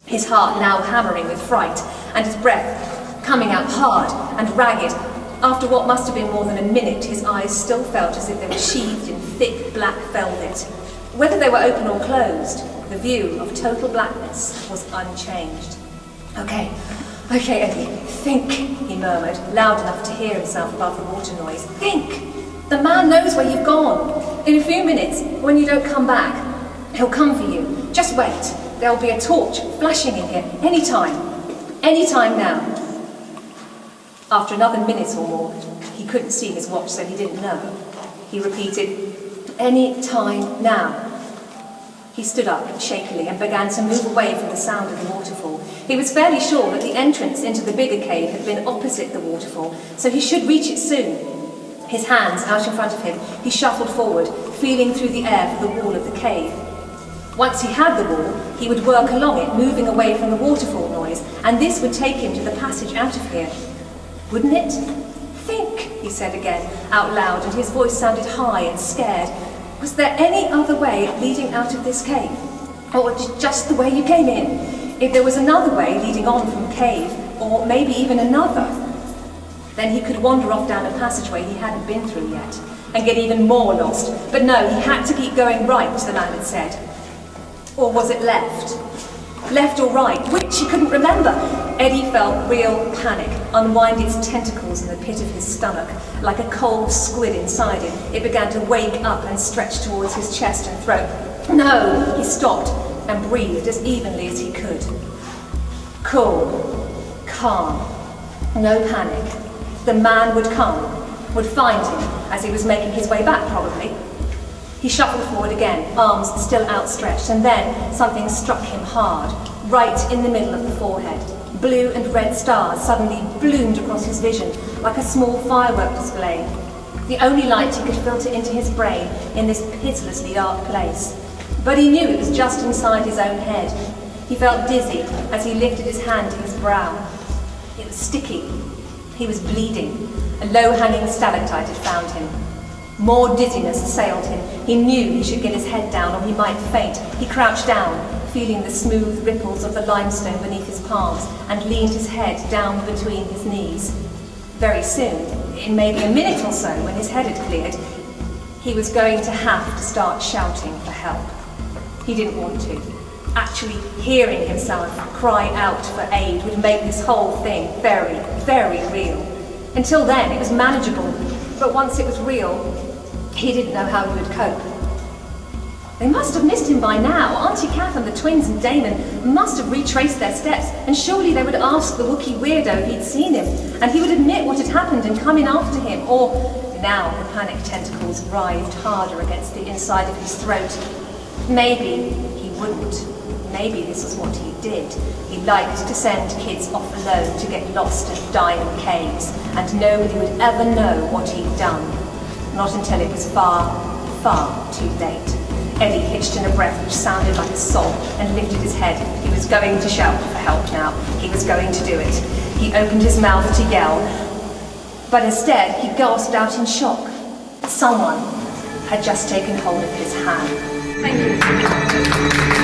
his heart now hammering with fright, and his breath coming out hard and ragged. After what must have been more than a minute, his eyes still felt as if they were sheathed in thick black velvet. Whether they were open or closed, the view of total blackness was unchanged. Okay, Eddie, think, he murmured, loud enough to hear himself above the water noise. Think! The man knows where you've gone. In a few minutes, when you don't come back, he'll come for you. Just wait. There'll be a torch flashing in here anytime. Anytime now. After another minute or more, he couldn't see his watch, so he didn't know. He repeated, any time now. He stood up shakily and began to move away from the sound of the waterfall. He was fairly sure that the entrance into the bigger cave had been opposite the waterfall, so he should reach it soon. His hands out in front of him, he shuffled forward, feeling through the air for the wall of the cave. Once he had the wall, he would work along it, moving away from the waterfall noise, and this would take him to the passage out of here. Wouldn't it? Think, he said again, out loud, and his voice sounded high and scared. Was there any other way leading out of this cave? Or just the way you came in? If there was another way leading on from the cave, or maybe even another, then he could wander off down a passageway he hadn't been through yet, and get even more lost. But no, he had to keep going right, the man had said. Or was it left? Left or right? Which he couldn't remember. Eddie felt real panic unwind its tentacles in the pit of his stomach. Like a cold squid inside him, it began to wake up and stretch towards his chest and throat. No! He stopped and breathed as evenly as he could. Cool. Calm. No panic. The man would come, would find him as he was making his way back, probably. He shuffled forward again, arms still outstretched, and then something struck him hard, right in the middle of the forehead. Blue and red stars suddenly bloomed across his vision like a small firework display, the only light he could filter into his brain in this pitilessly dark place. But he knew it was just inside his own head. He felt dizzy as he lifted his hand to his brow. It was sticky. He was bleeding. A low-hanging stalactite had found him. More dizziness assailed him. He knew he should get his head down or he might faint. He crouched down, feeling the smooth ripples of the limestone beneath his palms, and leaned his head down between his knees. Very soon, in maybe a minute or so, when his head had cleared, he was going to have to start shouting for help. He didn't want to. Actually hearing himself cry out for aid would make this whole thing very, very real. Until then, it was manageable, but once it was real, he didn't know how he would cope. They must have missed him by now. Auntie Kath and the twins and Damon must have retraced their steps, and surely they would ask the Wookiee weirdo if he'd seen him, and he would admit what had happened and come in after him, or now the panic tentacles writhed harder against the inside of his throat. Maybe he wouldn't. Maybe this was what he did. He liked to send kids off alone to get lost and die in caves, and nobody would ever know what he'd done. Not until it was far, far too late. Eddie hitched in a breath which sounded like a sob and lifted his head. He was going to shout for help now. He was going to do it. He opened his mouth to yell, but instead he gasped out in shock. Someone had just taken hold of his hand. Thank you.